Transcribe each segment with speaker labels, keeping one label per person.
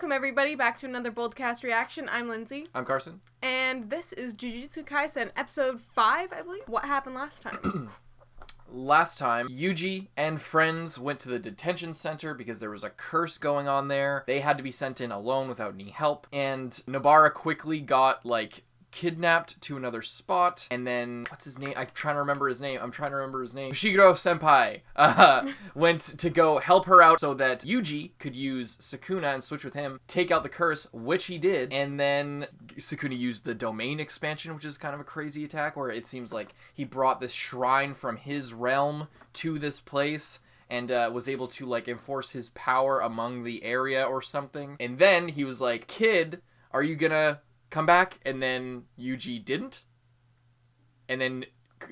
Speaker 1: Welcome everybody back to another BOLDcast reaction. I'm Lindsay.
Speaker 2: I'm Carson.
Speaker 1: And this is Jujutsu Kaisen, episode 5, I believe. What happened last time?
Speaker 2: Last time, Yuji and friends went to the detention center because there was a curse going on there. They had to be sent in alone without any help. And Nobara quickly got, kidnapped to another spot, and then what's his name? I'm trying to remember his name. Fushiguro senpai went to go help her out so that Yuji could use Sukuna and switch with him, take out the curse, which he did, and then Sukuna used the domain expansion, which is kind of a crazy attack where it seems like he brought this shrine from his realm to this place and was able to enforce his power among the area or something. And then he was like, "Kid, are you gonna come back?" And then Yuji didn't. And then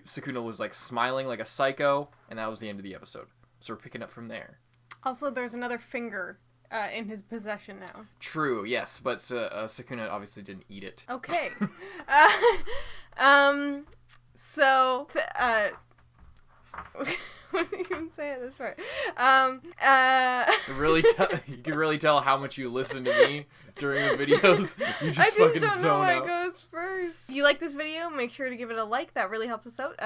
Speaker 2: Sukuna was smiling like a psycho, and that was the end of the episode. So we're picking up from there. Also,
Speaker 1: there's another finger in his possession now.
Speaker 2: True, yes, but Sukuna obviously didn't eat it.
Speaker 1: Okay. What did you even say at this part?
Speaker 2: You can really tell how much you listen to me during the videos. You just fucking
Speaker 1: don't know
Speaker 2: zone
Speaker 1: what
Speaker 2: out.
Speaker 1: goes first. If you like this video, make sure to give it a like. That really helps us out.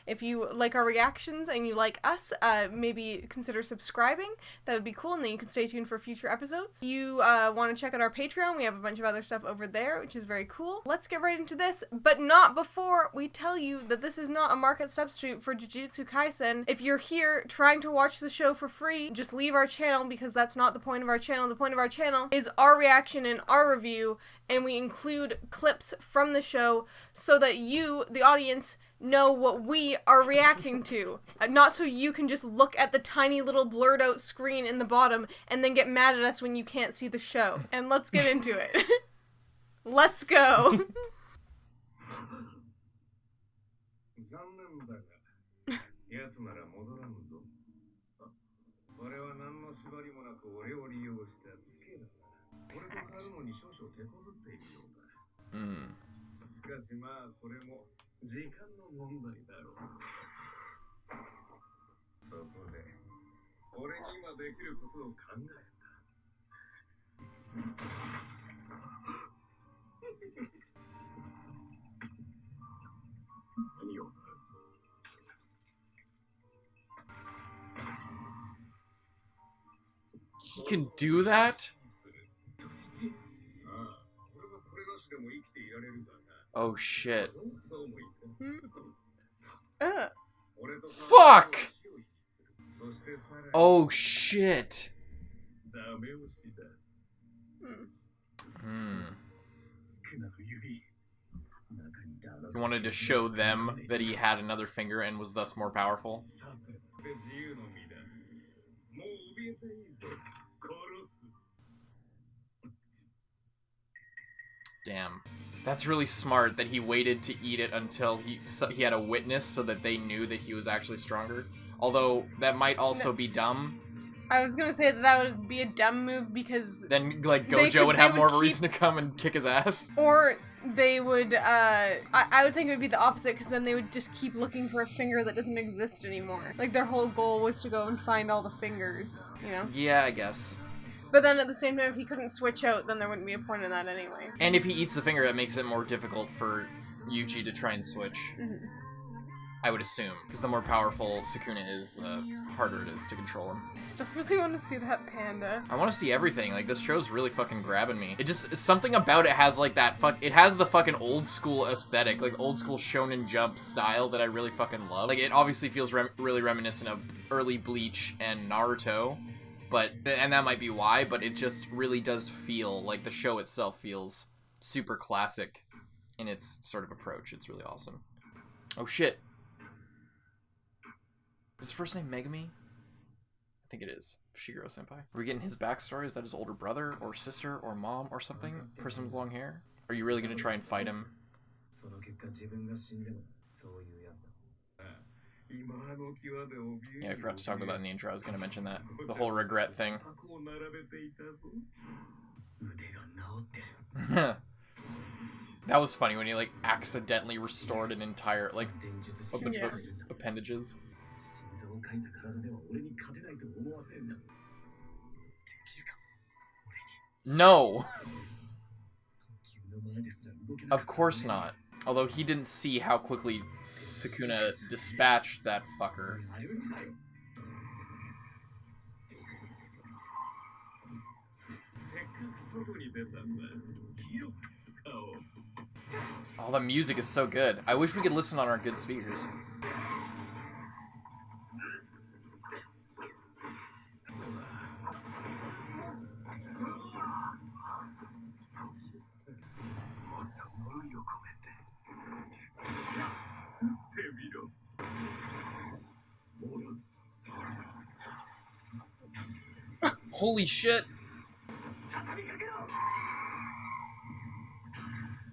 Speaker 1: If you like our reactions and you like us, maybe consider subscribing. That would be cool, and then you can stay tuned for future episodes. You want to check out our Patreon. We have a bunch of other stuff over there, which is very cool. Let's get right into this, but not before we tell you that this is not a market substitute for Jujutsu Kaisen. If you're here trying to watch the show for free, just leave our channel, because that's not the point of our channel. The point of our channel is our reaction and our review, and we include clips from the show so that you, the audience, know what we are reacting to. Not so you can just look at the tiny little blurred out screen in the bottom and then get mad at us when you can't see the show. And let's get into it. Let's go.
Speaker 2: He can do that? Oh shit. Fuck! Oh shit. He wanted to show them that he had another finger and was thus more powerful. Damn. That's really smart that he waited to eat it until he had a witness so that they knew that he was actually stronger. Although, that might also be dumb.
Speaker 1: I was gonna say that would be a dumb move because
Speaker 2: then, Gojo would have more of a reason to come and kick his ass.
Speaker 1: Or they would, I would think it would be the opposite, because then they would just keep looking for a finger that doesn't exist anymore. Their whole goal was to go and find all the fingers, you know?
Speaker 2: Yeah, I guess.
Speaker 1: But then at the same time, if he couldn't switch out, then there wouldn't be a point in that anyway.
Speaker 2: And if he eats the finger, that makes it more difficult for Yuji to try and switch.
Speaker 1: Mm-hmm.
Speaker 2: I would assume. Because the more powerful Sukuna is, the harder it is to control him.
Speaker 1: I still really want to see that panda.
Speaker 2: I want to see everything. This show's really fucking grabbing me. It just, something about it has it has the fucking old school aesthetic, old school Shonen Jump style that I really fucking love. It obviously feels really reminiscent of early Bleach and Naruto. And that might be why, but it just really does feel like the show itself feels super classic in its sort of approach. It's really awesome. Oh shit. Is his first name Megami? I think it is. Fushiguro senpai. Are we getting his backstory? Is that his older brother or sister or mom or something? Person with long hair? Are you really gonna try and fight him? Yeah, I forgot to talk about that in the intro. I was going to mention that. The whole regret thing. That was funny when he, accidentally restored an entire, a bunch of appendages. No. Of course not. Although he didn't see how quickly Sukuna dispatched that fucker. Oh, the music is so good. I wish we could listen on our good speakers. Holy shit.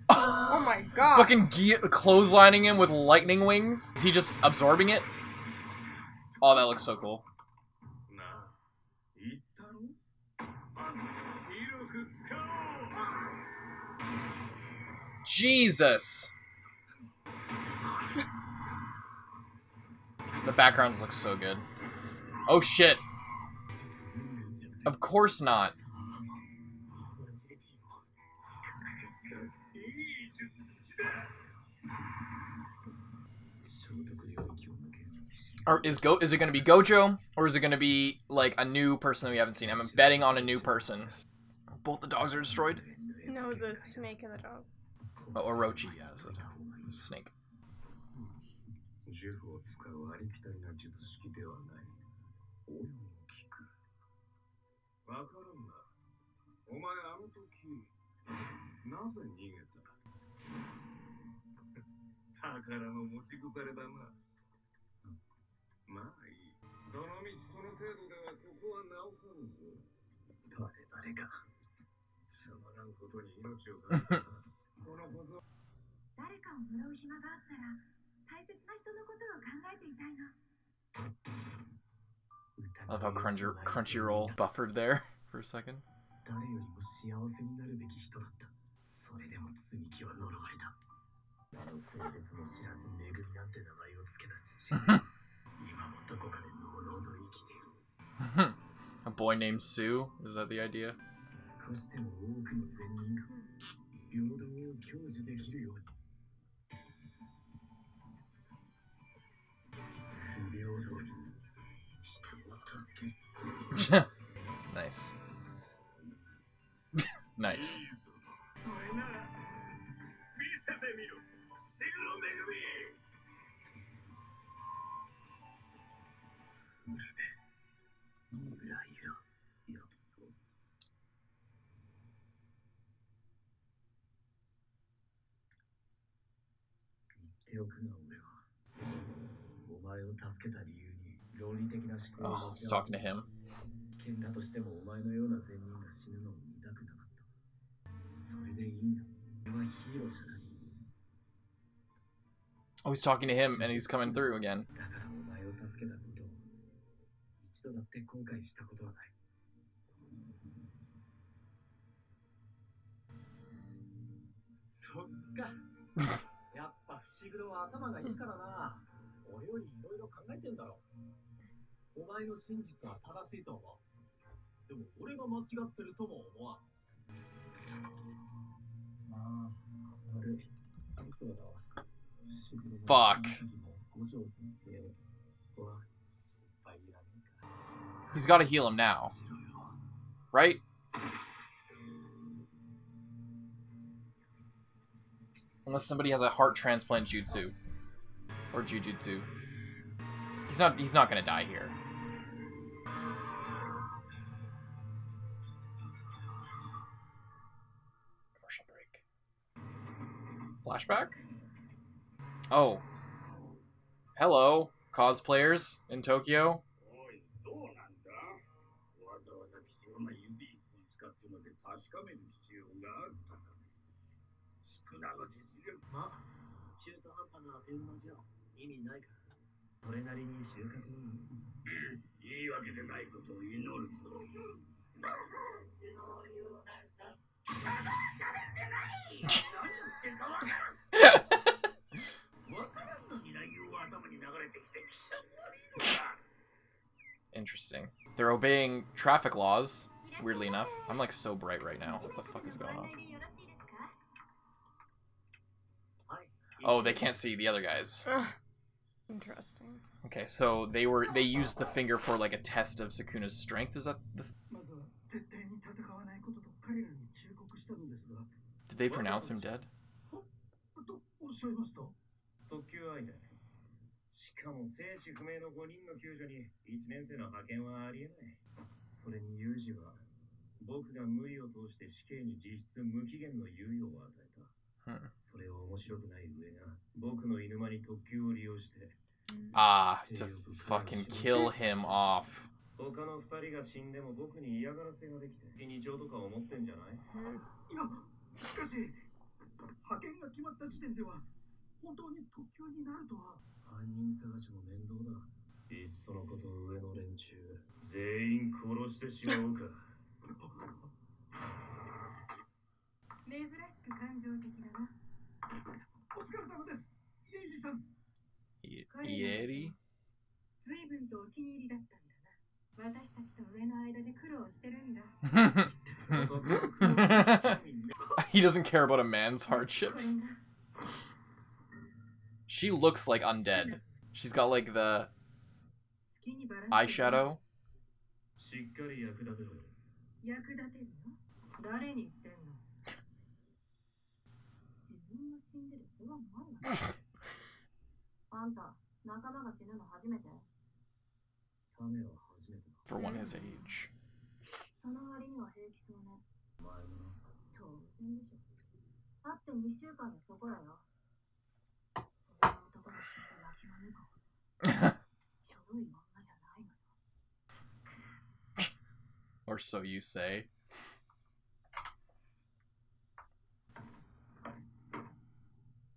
Speaker 1: Oh my god.
Speaker 2: Fucking clotheslining him with lightning wings. Is he just absorbing it? Oh, that looks so cool. Jesus. The backgrounds look so good. Oh shit. Of course not. Or is it going to be Gojo, or is it going to be like a new person that we haven't seen? I'm betting on a new person. Both the dogs are destroyed?
Speaker 1: No, the snake and the dog.
Speaker 2: Oh, Orochi, yeah, is it? Snake. I love how Crunchyroll buffered there for a second. A boy named Sue? Is that the idea? Nice. Nice. Oh, he's talking to him. Oh, he's talking to him, and he's coming through again. Fuck. He's got to heal him now. Right? Unless somebody has a heart transplant jutsu. Or jujutsu. He's not gonna die here. Commercial break. Flashback? Oh. Hello, cosplayers in Tokyo. Interesting. They're obeying traffic laws. weirdly enough. I'm like so bright right now. What the fuck is going on? Oh, they can't see the other guys.
Speaker 1: Interesting.
Speaker 2: Okay, so they used the finger for like a test of Sukuna's strength. Is that the... Did they pronounce him dead?
Speaker 3: しかも生死不明の5人の救助に1年生の派遣はありえない。それにユージは僕が無理を通して死刑に実質無期限の猶予を与えた。それを面白くない上が僕の犬間に特急を利用して
Speaker 2: to fucking kill him off.
Speaker 3: 他の2人が死んでも僕に嫌がらせができて日常とか思ってんじゃない？いや、しかし派遣が決まった時点では本当に特急になるとは。犯人探しも面倒だ。いっそのこと上の連中全員殺してしまおうか。珍しく感情的だな。お疲れ様です、イエリさん。
Speaker 2: イエリ？
Speaker 3: 随分とお気に入りだったんだな。私たちと上の間で苦労してるんだ。
Speaker 2: He doesn't care about a man's hardships. She looks like undead. She's got like the eyeshadow.
Speaker 3: しっかり役立てろ。役立てるの？誰に言ってんの？自分が死んでる世話もあるわ。あんた、仲間が死ぬの初めて？ためは初めてだ。
Speaker 2: For one his age.
Speaker 3: その割には平気そうね。前も当然でしょ。会って2週間でそこらよ。
Speaker 2: Or so you say.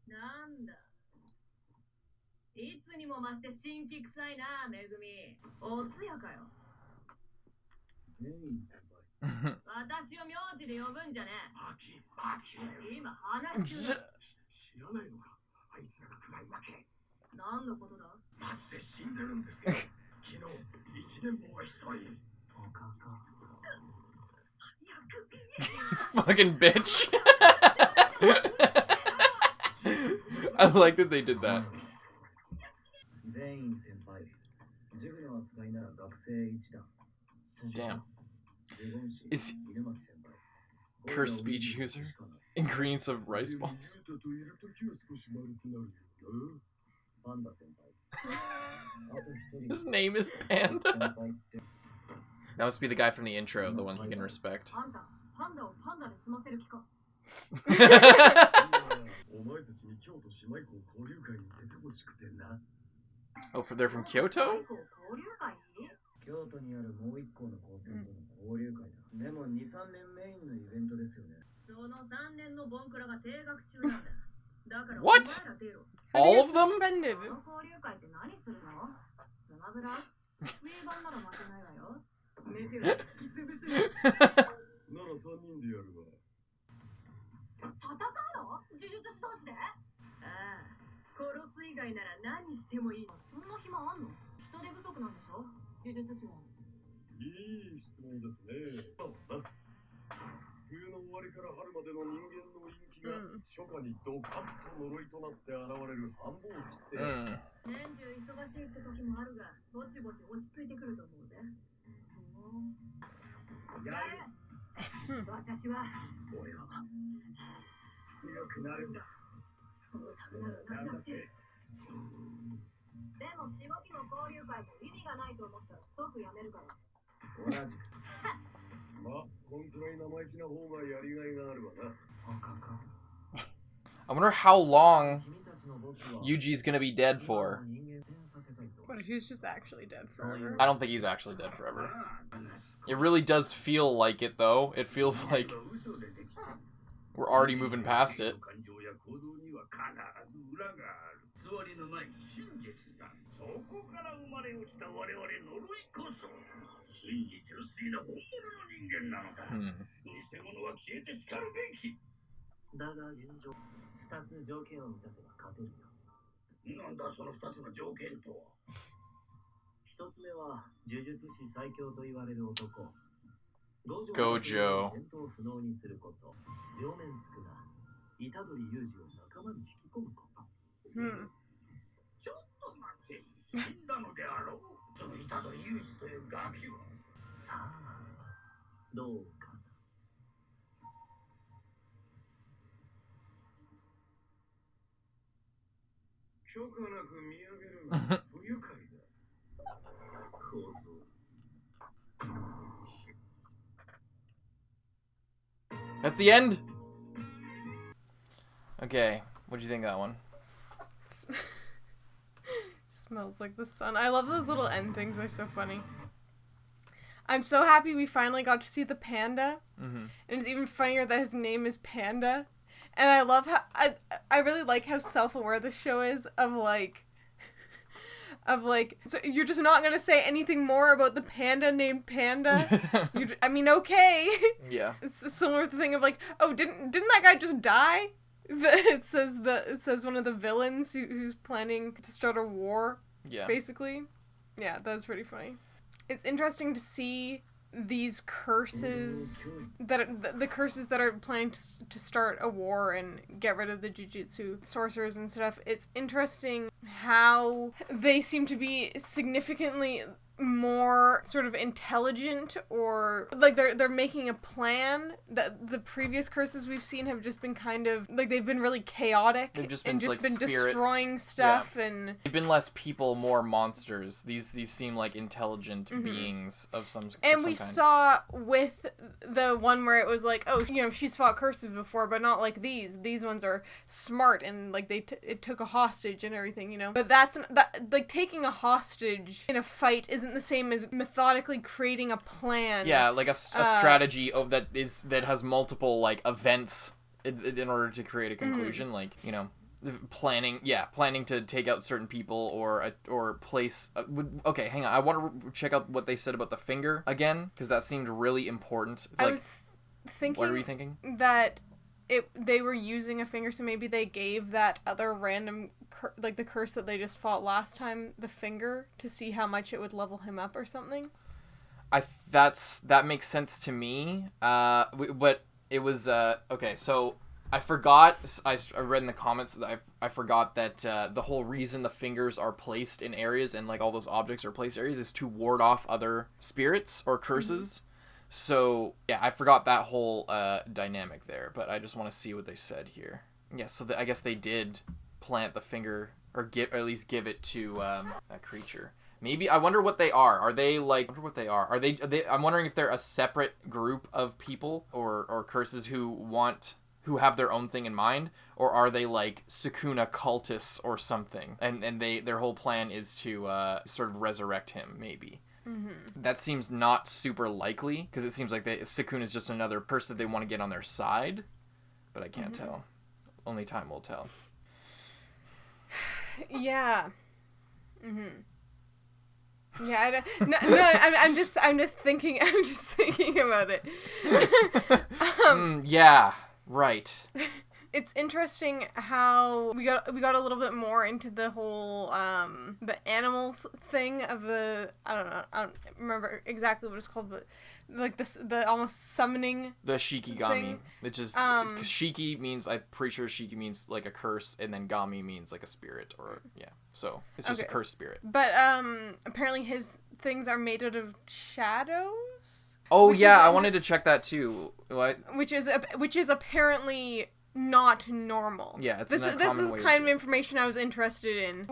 Speaker 3: なんだ。いつにも増して神気臭いな、めぐみ。おつやかよ。全員先輩。私を名字で呼ぶんじゃねえ。バキ、バキ。今話し中だ。知らないのか。あいつらが暗いわけ。何のことだ？マジで死んでるんですよ。昨日1年坊が1人。おかか。
Speaker 2: Fucking bitch. I like that they did that.
Speaker 3: 全員先輩。塾の扱いなら学生一段。
Speaker 2: Damn. Is curse speech user? Ingredients of rice balls. His name is Panda. That must be the guy from the intro, the one he can respect. Oh, they're from Kyoto?
Speaker 3: 京都にあるもう一校の高専との交流会だ。でも2、3年メインのイベントですよね。その3年のボンクラが定額中なんだ。だから
Speaker 2: What? All of them?
Speaker 1: Suspended.
Speaker 3: 交流会って何するの？スマブラ？名盤なら負けないわよ。寝てる。きつぶする。なら3人でやるわ。戦うの？呪術師同士で？ああ。殺す以外なら何してもいい。そんな暇あんの？人手不足なんでしょ？呪術師も。いい質問ですね。冬の終わりから春までの人間の陰気が初夏にドカッと呪いとなって現れる繁忙期って。年中忙しいって時もあるが、ぼちぼち落ち着いてくると思うぜ。やる。私は俺は強くなるんだ。そのためなら何だって。でもしごきも交流会も意味がないと思ったら即やめるから。同じく。まあ、こんくらい生意気な方がやりがいがあるわな。
Speaker 2: I wonder how long Yuji's gonna be dead for.
Speaker 1: What if he's just actually dead forever?
Speaker 2: I don't think he's actually dead forever. It really does feel like it, though. It feels like we're already moving past it.
Speaker 3: つわりのない真実だ。そこから生まれ落ちた我々呪いこそ真に純粋な本物の人間なのだ。偽物は消えてしかるべき。だが現状、2つ条件を満たせば勝てるよ。なんだその2つの条件とは。1つ目は呪術師最強と言われる男。
Speaker 2: Gojo.
Speaker 3: ちょっと待って、死んだのであろう。その虎杖裕二というガキは。さあ、どうかな。許可なく見上げるのは不愉快だ。小僧。
Speaker 2: That's the end? Okay, what'd you think of that one?
Speaker 1: Smells like the sun. I love those little end things. They're so funny. I'm so happy we finally got to see the panda.
Speaker 2: Mm-hmm.
Speaker 1: And it's even funnier that his name is Panda. And I love how... I really like how self-aware the show is of, like... So you're just not going to say anything more about the panda named Panda? I mean, okay.
Speaker 2: Yeah.
Speaker 1: It's a similar thing of, like, oh, didn't that guy just die? It says one of the villains who's planning to start a war.
Speaker 2: Yeah.
Speaker 1: Basically. Yeah, that's pretty funny. It's interesting to see these curses the curses that are planning to start a war and get rid of the jujutsu sorcerers and stuff. It's interesting how they seem to be significantly more sort of intelligent, or like they're making a plan. That the previous curses we've seen have just been kind of like they've been really chaotic.
Speaker 2: They've just been,
Speaker 1: and just
Speaker 2: like,
Speaker 1: been
Speaker 2: spirits.
Speaker 1: destroying stuff. Yeah. And
Speaker 2: they've been less people, more monsters. These seem like intelligent beings of some
Speaker 1: and we
Speaker 2: kind.
Speaker 1: saw with the one where it was like, oh, you know, she's fought curses before, but not like these ones are smart and like it took a hostage and everything, you know. But that like taking a hostage in a fight isn't the same as methodically creating a plan. Yeah,
Speaker 2: like a strategy that has multiple like events in order to create a conclusion. Like, you know, planning to take out certain people or place. Okay, hang on. I want to check out what they said about the finger again, because that seemed really important. Like,
Speaker 1: I was thinking.
Speaker 2: What were you thinking?
Speaker 1: That they were using a finger, so maybe they gave that other random like the curse that they just fought last time the finger to see how much it would level him up or something.
Speaker 2: That makes sense to me. But it was okay. So I forgot. I read in the comments that I forgot that the whole reason the fingers are placed in areas and like all those objects are placed areas is to ward off other spirits or curses. So yeah, I forgot that whole dynamic there. But I just want to see what they said here. Yeah. So I guess they did plant the finger or at least give it to that creature. Maybe I wonder what they are. Are they like? I wonder what they are. Are they? I'm wondering if they're a separate group of people or curses who have their own thing in mind, or are they like Sukuna cultists or something? And their whole plan is to sort of resurrect him. Maybe. Mm-hmm. That seems not super likely because it seems like Sukuna is just another person that they want to get on their side, but I can't tell. Only time will tell.
Speaker 1: Yeah. Yeah, I'm just thinking about it.
Speaker 2: Yeah, right.
Speaker 1: It's interesting how we got a little bit more into the whole the animals thing of the I don't remember exactly what it's called, but like the almost summoning
Speaker 2: the shikigami thing. Which is shiki means, I'm pretty sure shiki means like a curse, and then gami means like a spirit, or so it's just a cursed spirit.
Speaker 1: But apparently his things are made out of shadows.
Speaker 2: Oh yeah, I wanted to check that too. What?
Speaker 1: Which is apparently not normal.
Speaker 2: Yeah,
Speaker 1: this is kind of information I was interested in.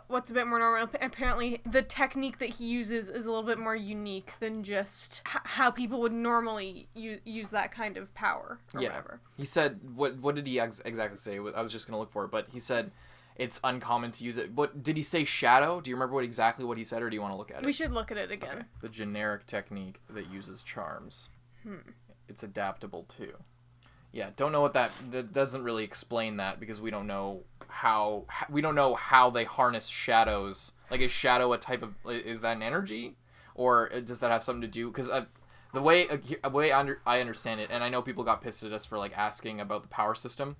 Speaker 1: What's a bit more normal? Apparently, the technique that he uses is a little bit more unique than just how people would normally use that kind of power or whatever.
Speaker 2: He said, what did he exactly say? I was just gonna look for it, but he said it's uncommon to use it. What did he say? Shadow? Do you remember exactly what he said, or do you want to look at it?
Speaker 1: We should look at it again.
Speaker 2: Okay. The generic technique that uses charms. It's adaptable too. Yeah, don't know what that doesn't really explain that, because we don't know how they harness shadows. Like, is shadow a type of, is that an energy, or does that have something to do? Because the way I understand it, and I know people got pissed at us for like asking about the power system,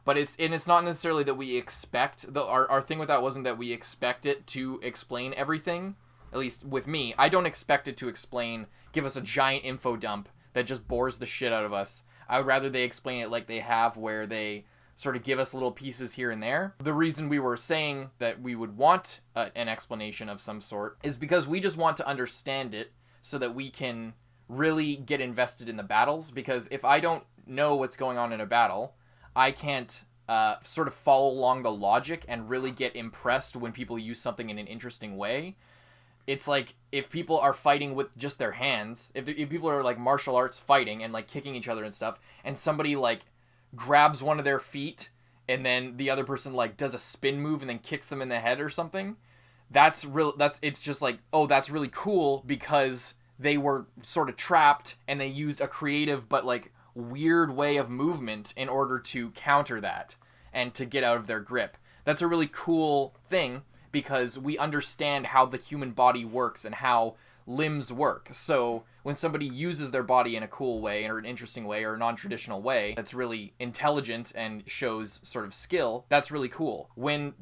Speaker 2: but it's not necessarily that we expect our thing with that wasn't that we expect it to explain everything. at least with me, I don't expect it to give us a giant info dump that just bores the shit out of us. I would rather they explain it like they have, where they sort of give us little pieces here and there. The reason we were saying that we would want an explanation of some sort is because we just want to understand it so that we can really get invested in the battles. Because if I don't know what's going on in a battle, I can't sort of follow along the logic and really get impressed when people use something in an interesting way. It's like if people are fighting with just their hands, if people are like martial arts fighting and like kicking each other and stuff, and somebody like grabs one of their feet and then the other person like does a spin move and then kicks them in the head or something, it's just like, oh, that's really cool because they were sort of trapped and they used a creative but like weird way of movement in order to counter that and to get out of their grip. That's a really cool thing because we understand how the human body works and how limbs work. So when somebody uses their body in a cool way or an interesting way or a non-traditional way that's really intelligent and shows sort of skill, that's really cool. When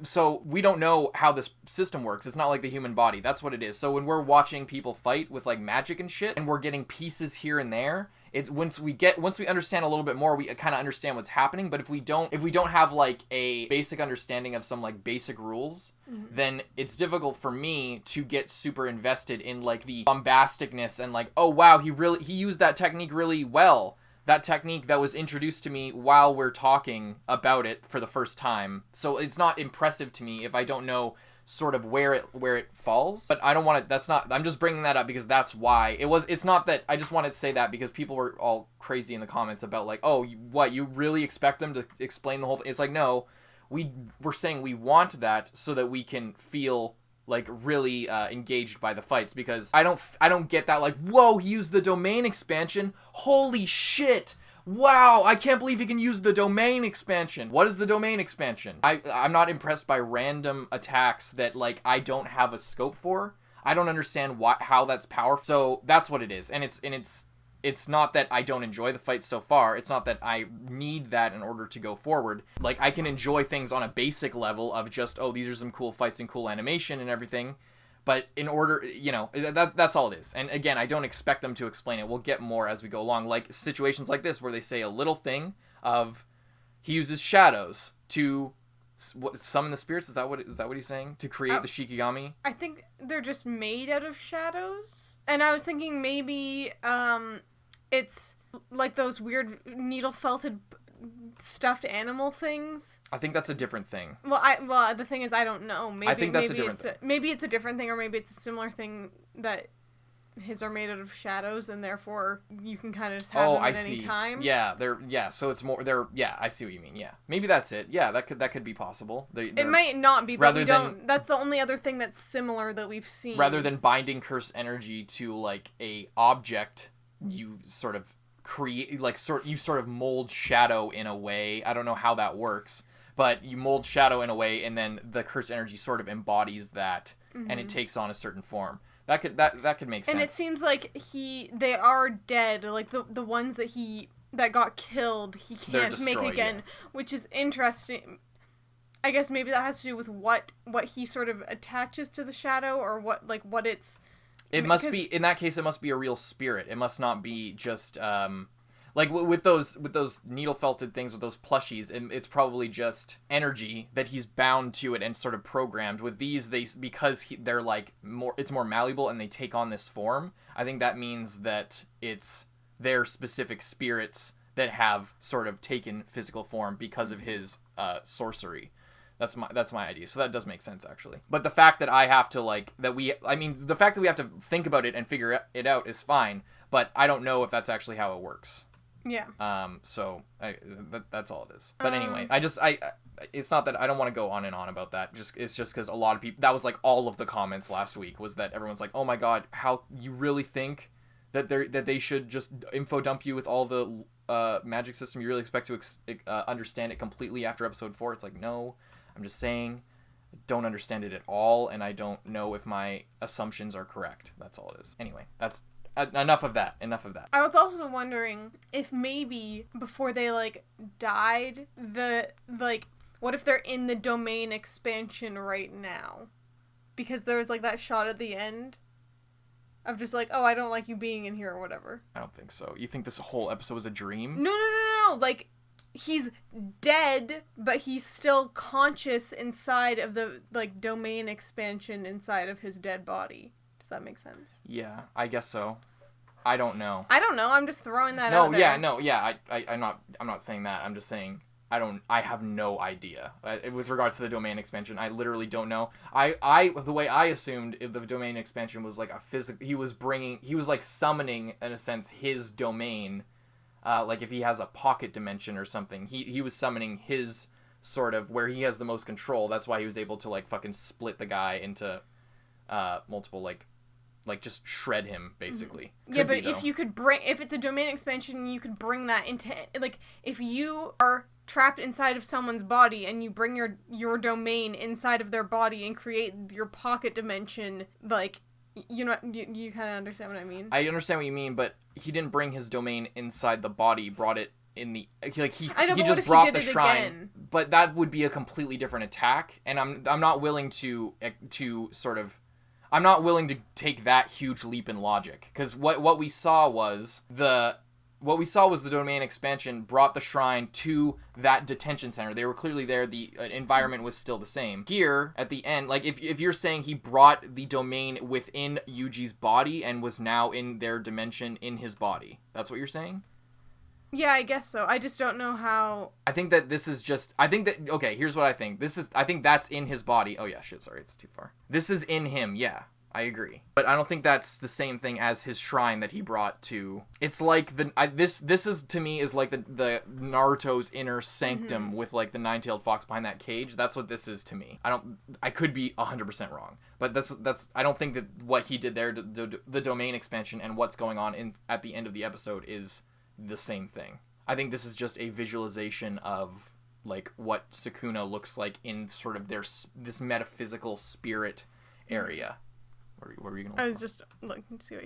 Speaker 2: so we don't know how this system works. It's not like the human body. That's what it is. So when we're watching people fight with like magic and shit and we're getting pieces here and there, once we understand a little bit more, we kind of understand what's happening. But if we don't have like a basic understanding of some like basic rules, then it's difficult for me to get super invested in like the bombasticness and like, oh wow, he used that technique really well. That technique that was introduced to me while we're talking about it for the first time. So it's not impressive to me if I don't know sort of where it falls. But I don't want to, I'm just bringing that up because that's why it's not that I just wanted to say that because people were all crazy in the comments about like, oh, you really expect them to explain the whole thing? It's like, no, we're saying we want that so that we can feel like really engaged by the fights, because I don't get that like, whoa, he used the domain expansion, holy shit, wow, I can't believe he can use the domain expansion. What is the domain expansion? I'm not impressed by random attacks that like I don't have a scope for. I don't understand how that's powerful. So that's what it is, and it's not that I don't enjoy the fights so far. It's not that I need that in order to go forward. Like, I can enjoy things on a basic level of just, oh, these are some cool fights and cool animation and everything. But in order, that's all it is. And again, I don't expect them to explain it. We'll get more as we go along. Like situations like this where they say a little thing of he uses shadows to summon the spirits. Is that what he's saying? To create the Shikigami?
Speaker 1: I think they're just made out of shadows. And I was thinking maybe it's like those weird needle-felted stuffed animal things.
Speaker 2: I think that's a different thing.
Speaker 1: Well, the thing is, I don't know.
Speaker 2: I think that's a different thing.
Speaker 1: Maybe it's a different thing, or maybe it's a similar thing that his are made out of shadows, and therefore you can kind of just have them at any time.
Speaker 2: Yeah, so it's more, I see what you mean, yeah. Maybe that's it. Yeah, that could be possible.
Speaker 1: It might not be, but that's the only other thing that's similar that we've seen.
Speaker 2: Rather than binding cursed energy to, like, a object, you sort of create, like, you sort of mold shadow in a way. I don't know how that works, but you mold shadow in a way, and then the cursed energy sort of embodies that, and it takes on a certain form. That could make sense.
Speaker 1: And it seems like they are dead, like the ones that got killed, he can't make again, which is interesting. I guess maybe that has to do with what he sort of attaches to the shadow, or what it's.
Speaker 2: It must be, in that case, it must be a real spirit. It must not be just like with those needle felted things, with those plushies, it's probably just energy that he's bound to it and sort of programmed. With these, because they're like it's more malleable and they take on this form. I think that means that it's their specific spirits that have sort of taken physical form because of his sorcery. That's my idea. So that does make sense, actually. But the fact that the fact that we have to think about it and figure it out is fine. But I don't know if that's actually how it works.
Speaker 1: Yeah.
Speaker 2: So that's all it is. But anyway, it's not that I don't want to go on and on about that. It's just because a lot of people, that was like all of the comments last week, was that everyone's like, oh my god, how you really think that they should just info dump you with all the magic system? You really expect to understand it completely after episode 4? It's like, no. I'm just saying, I don't understand it at all, and I don't know if my assumptions are correct. That's all it is. Anyway, that's enough of that.
Speaker 1: I was also wondering if maybe before they died, what if they're in the domain expansion right now? because there was like that shot at the end of just like, oh, I don't like you being in here or whatever.
Speaker 2: I don't think so. You think this whole episode was a dream?
Speaker 1: No. Like, he's dead, but he's still conscious inside of the, like, domain expansion inside of his dead body. Does that make sense?
Speaker 2: Yeah, I guess so. I don't know.
Speaker 1: I'm just throwing that out there.
Speaker 2: I'm not saying that. I'm just saying I have no idea. With regards to the domain expansion, I literally don't know. The way I assumed if the domain expansion was like a physical, he was like summoning, in a sense, his domain. Like if he has a pocket dimension or something, he was summoning his sort of where he has the most control. That's why he was able to like fucking split the guy into multiple like just shred him basically.
Speaker 1: Yeah, but if it's a domain expansion, you could bring that into, like, if you are trapped inside of someone's body and you bring your domain inside of their body and create your pocket dimension, like, you know, you kind of understand what I mean?
Speaker 2: I understand what you mean, but he didn't bring his domain inside the body. He brought it in the, like, he just brought the shrine. Again? But that would be a completely different attack, and I'm not willing to sort of, I'm not willing to take that huge leap in logic, because what we saw was the domain expansion brought the shrine to that detention center. They were clearly there. The environment was still the same. Here, at the end, like, if you're saying he brought the domain within Yuji's body and was now in their dimension in his body, that's what you're saying?
Speaker 1: Yeah, I guess so. I just don't know how...
Speaker 2: I think that this is just... Okay, here's what I think. I think that's in his body. Oh, yeah, shit, sorry, it's too far. This is in him, yeah. I agree. But I don't think that's the same thing as his shrine that he brought to... It's like this is, to me, is like the Naruto's inner sanctum with, like, the nine-tailed fox behind that cage. That's what this is to me. I could be 100% wrong. But that's I don't think that what he did there, the domain expansion and what's going on at the end of the episode is the same thing. I think this is just a visualization of, like, what Sukuna looks like in sort of this metaphysical spirit area. What were you gonna?
Speaker 1: I was just looking to see what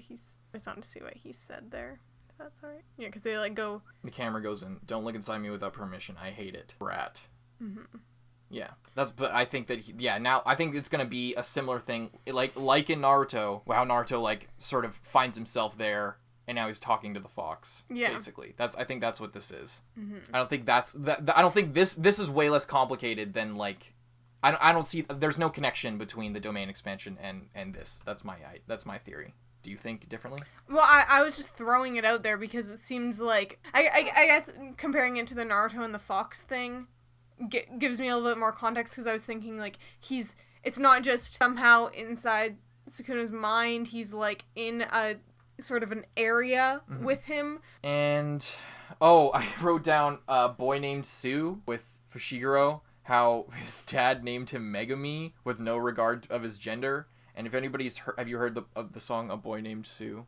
Speaker 1: he said there. If that's alright. Yeah, because they like go.
Speaker 2: The camera goes in. Don't look inside me without permission. I hate it. Brat. Mm-hmm. Yeah, but I think that now I think it's gonna be a similar thing, like in Naruto, how Naruto like sort of finds himself there. And now he's talking to the fox. Yeah. Basically, I think that's what this is. Mm-hmm. I don't think I don't think this is way less complicated than, like, I don't see, there's no connection between the domain expansion and this. That's my theory. Do you think differently?
Speaker 1: Well, I was just throwing it out there because it seems like I guess comparing it to the Naruto and the fox thing gives me a little bit more context, because I was thinking, like, it's not just somehow inside Sukuna's mind. He's like in a sort of an area with him. And
Speaker 2: I wrote down Boy Named Sue with Fushiguro, how his dad named him Megami with no regard of his gender. And if anybody's have you heard of the song A Boy Named Sue?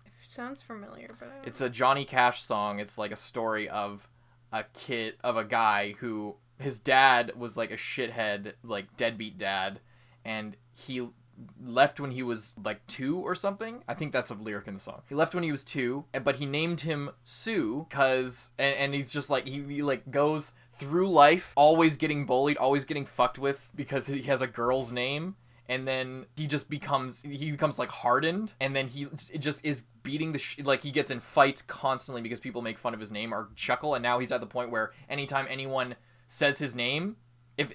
Speaker 1: It sounds familiar, but I don't
Speaker 2: It's a Johnny Cash song. It's like a story of a guy who, his dad was like a shithead, like deadbeat dad, and he left when he was like 2 or something. I think that's a lyric in the song. He left when he was 2, but he named him Sue because, and he's just like, he like goes through life always getting bullied, always getting fucked with because he has a girl's name. And then he becomes like hardened, and then he just is beating like he gets in fights constantly because people make fun of his name or chuckle. And now he's at the point where anytime anyone says his name, if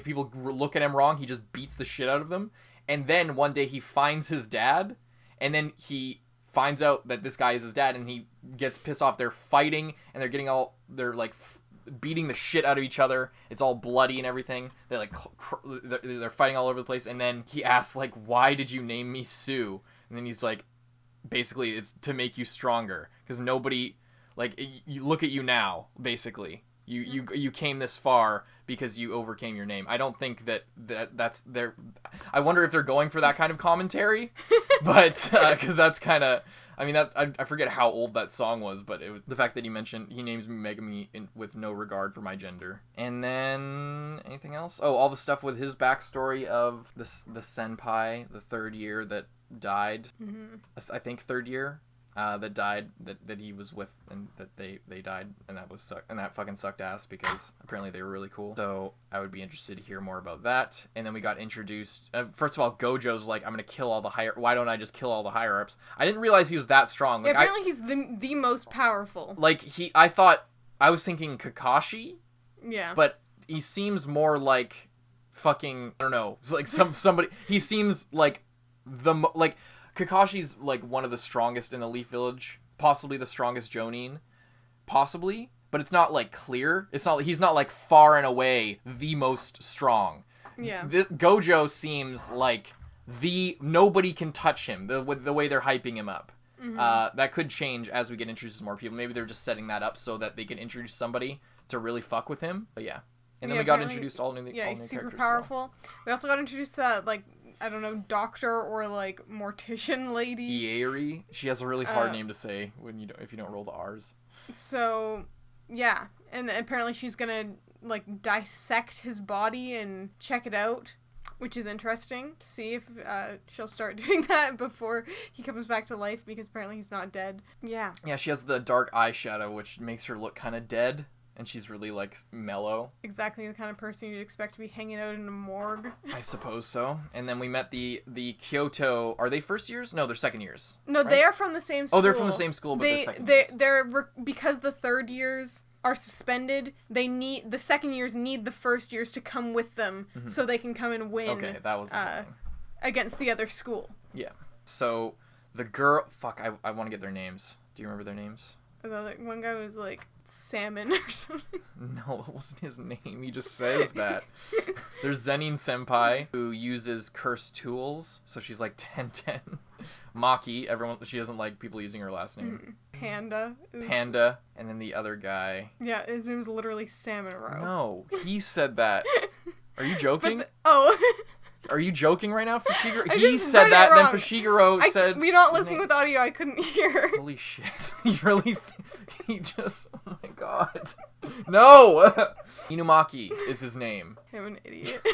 Speaker 2: people look at him wrong, he just beats the shit out of them. And then one day he finds his dad, and then he finds out that this guy is his dad, and he gets pissed off. They're fighting, and they're like beating the shit out of each other. It's all bloody and everything. They're like they're fighting all over the place. And then he asks, like, "Why did you name me Sue?" And then he's like, basically, it's to make you stronger, because nobody, like, you look at you now, basically. You came this far because you overcame your name. I don't think that's their... I wonder if they're going for that kind of commentary, but because that's kind of... I mean, that I forget how old that song was, but the fact that he mentioned he names me Megami with no regard for my gender. And then anything else? Oh, all the stuff with his backstory of the senpai, the third year that died. Mm-hmm. I think third year. that died, that he was with, and that they died, and that fucking sucked ass because apparently they were really cool. So I would be interested to hear more about that. And then we got introduced. First of all, Gojo's like, I'm gonna kill all the higher. Why don't I just kill all the higher ups? I didn't realize he was that strong. Like,
Speaker 1: yeah, apparently he's the most powerful.
Speaker 2: Like I was thinking Kakashi.
Speaker 1: Yeah.
Speaker 2: But he seems more like fucking, I don't know. It's like somebody. He seems like Kakashi's like one of the strongest in the Leaf Village, possibly the strongest Jonin, possibly, but it's not like clear. It's not, he's not like far and away the most strong.
Speaker 1: Yeah.
Speaker 2: Gojo seems like nobody can touch him, the way they're hyping him up. Mm-hmm. That could change as we get introduced to more people. Maybe they're just setting that up so that they can introduce somebody to really fuck with him. But yeah. And then we got introduced all new
Speaker 1: he's super
Speaker 2: characters.
Speaker 1: powerful.
Speaker 2: Well.
Speaker 1: We also got introduced to like, I don't know, doctor or like mortician lady.
Speaker 2: Ieri. She has a really hard name to say if you don't roll the R's.
Speaker 1: So, yeah, and apparently she's gonna like dissect his body and check it out, which is interesting to see if she'll start doing that before he comes back to life, because apparently he's not dead. Yeah.
Speaker 2: Yeah, she has the dark eyeshadow, which makes her look kind of dead. And she's really, like, mellow. Exactly
Speaker 1: the kind of person you'd expect to be hanging out in a morgue.
Speaker 2: I suppose so. And then we met the Kyoto... Are they first years? No, they're second years.
Speaker 1: No, right? They are from the same school.
Speaker 2: Oh, they're from the same school, but they're second years.
Speaker 1: Because the third years are suspended, the second years need the first years to come with them so they can come and win.
Speaker 2: Okay, that was
Speaker 1: against the other school.
Speaker 2: Yeah. So, the girl... Fuck, I want to get their names. Do you remember their names?
Speaker 1: One guy was, like... Salmon or something.
Speaker 2: No, it wasn't his name. He just says that. There's Zenin Senpai, who uses cursed tools, so she's like 10-10. Maki, she doesn't like people using her last name.
Speaker 1: Panda,
Speaker 2: and then the other guy.
Speaker 1: Yeah, his name's literally Salmon Row.
Speaker 2: No, he said that. Are you joking? Are you joking right now, Fushiguro? He said that, then Fushiguro said...
Speaker 1: We're not listening with audio, I couldn't hear.
Speaker 2: Holy shit. He really... He just... Oh my god. No! Inumaki is his name.
Speaker 1: I'm an idiot.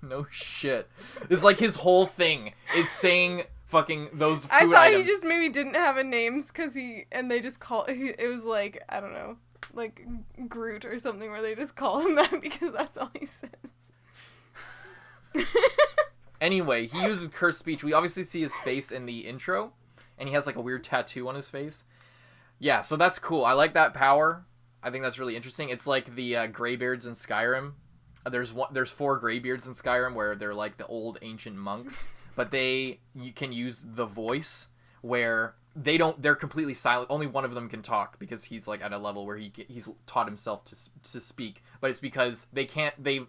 Speaker 2: No shit. It's like his whole thing is saying fucking those food items.
Speaker 1: I thought he just maybe didn't have a names because they just call... It was like, I don't know, like Groot or something where they just call him that because that's all he says.
Speaker 2: Anyway, he uses cursed speech. We obviously see his face in the intro, and he has like a weird tattoo on his face. Yeah, so that's cool. I like that power. I think that's really interesting. It's like the Greybeards in Skyrim. There's 4 Greybeards in Skyrim where they're like the old ancient monks, but you can use the voice where they're completely silent. Only one of them can talk because he's like at a level where he's taught himself to speak, but it's because they've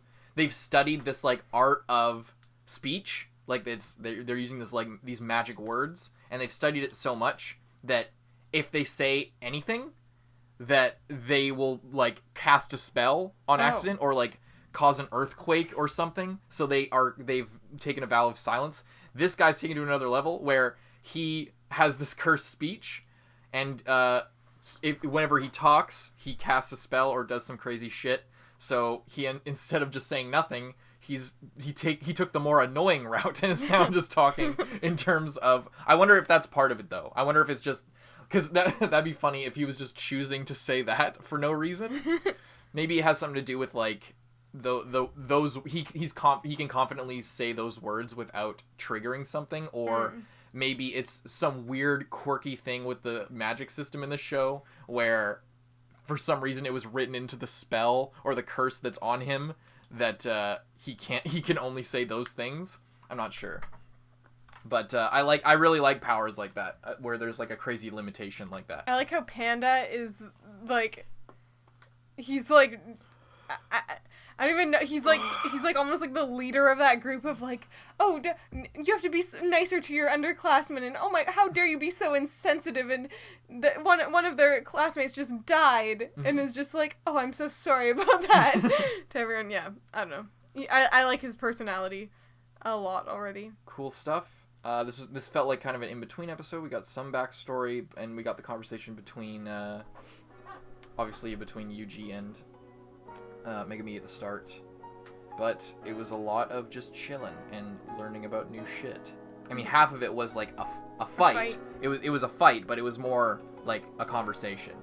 Speaker 2: studied this like art of speech, like they're using this like these magic words, and they've studied it so much that if they say anything, that they will like cast a spell on accident or like cause an earthquake or something. So they've taken a vow of silence. This guy's taken to another level where he has this cursed speech, and whenever he talks, he casts a spell or does some crazy shit. So he instead of just saying nothing, he took the more annoying route and is now just talking in terms of... I wonder if that's part of it, though. I wonder if it's just... Because that'd be funny if he was just choosing to say that for no reason. Maybe it has something to do with, like, those... He can confidently say those words without triggering something, or... Maybe it's some weird, quirky thing with the magic system in the show where... For some reason, it was written into the spell or the curse that's on him that he can only say those things. I'm not sure, but I really like powers like that where there's like a crazy limitation like that.
Speaker 1: I like how Panda is like, he's like, I don't even know. He's like almost like the leader of that group of like, oh, you have to be nicer to your underclassmen, and oh my, how dare you be so insensitive, and one of their classmates just died, and is just like, oh, I'm so sorry about that to everyone. Yeah, I don't know. I like his personality a lot already.
Speaker 2: Cool stuff. This felt like kind of an in-between episode. We got some backstory, and we got the conversation between Yuji and Megumi at the start, but it was a lot of just chilling and learning about new shit. I mean, half of it was like a fight.
Speaker 1: fight.
Speaker 2: It was a fight, but it was more like a conversation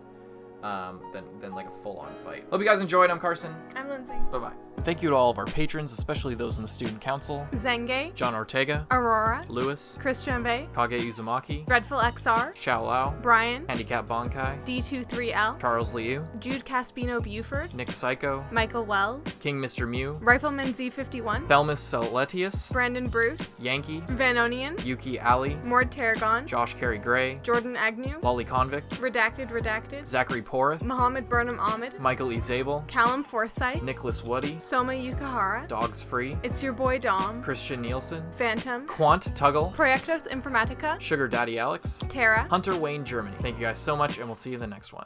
Speaker 2: than like a full-on fight. Hope you guys enjoyed. I'm Carson.
Speaker 1: I'm Lindsay.
Speaker 2: Bye-bye. Thank you to all of our patrons, especially those in the Student Council.
Speaker 1: Zenge,
Speaker 2: John Ortega,
Speaker 1: Aurora,
Speaker 2: Lewis,
Speaker 1: Christian Bay,
Speaker 2: Kage Uzumaki,
Speaker 1: Dreadful XR,
Speaker 2: Xiao Lao,
Speaker 1: Brian,
Speaker 2: Handicap Bonkai,
Speaker 1: D23L,
Speaker 2: Charles Liu,
Speaker 1: Jude Caspino Buford,
Speaker 2: Nick Psycho,
Speaker 1: Michael Wells,
Speaker 2: King Mr. Mew,
Speaker 1: Rifleman Z51,
Speaker 2: Thelmus Celetius,
Speaker 1: Brandon Bruce,
Speaker 2: Yankee,
Speaker 1: Vanonian,
Speaker 2: Yuki Ali,
Speaker 1: Mord Tarragon,
Speaker 2: Josh Carey Gray,
Speaker 1: Jordan Agnew,
Speaker 2: Lolly Convict,
Speaker 1: Redacted,
Speaker 2: Zachary Porth,
Speaker 1: Mohammed Burnham Ahmed,
Speaker 2: Michael E. Zabel,
Speaker 1: Callum Forsyth,
Speaker 2: Nicholas Woody,
Speaker 1: Soma Yukahara,
Speaker 2: Dogs Free,
Speaker 1: It's Your Boy Dom,
Speaker 2: Christian Nielsen,
Speaker 1: Phantom,
Speaker 2: Quant Tuggle,
Speaker 1: Proyectos Informatica,
Speaker 2: Sugar Daddy Alex,
Speaker 1: Tara.
Speaker 2: Hunter Wayne Germany. Thank you guys so much, and we'll see you in the next one.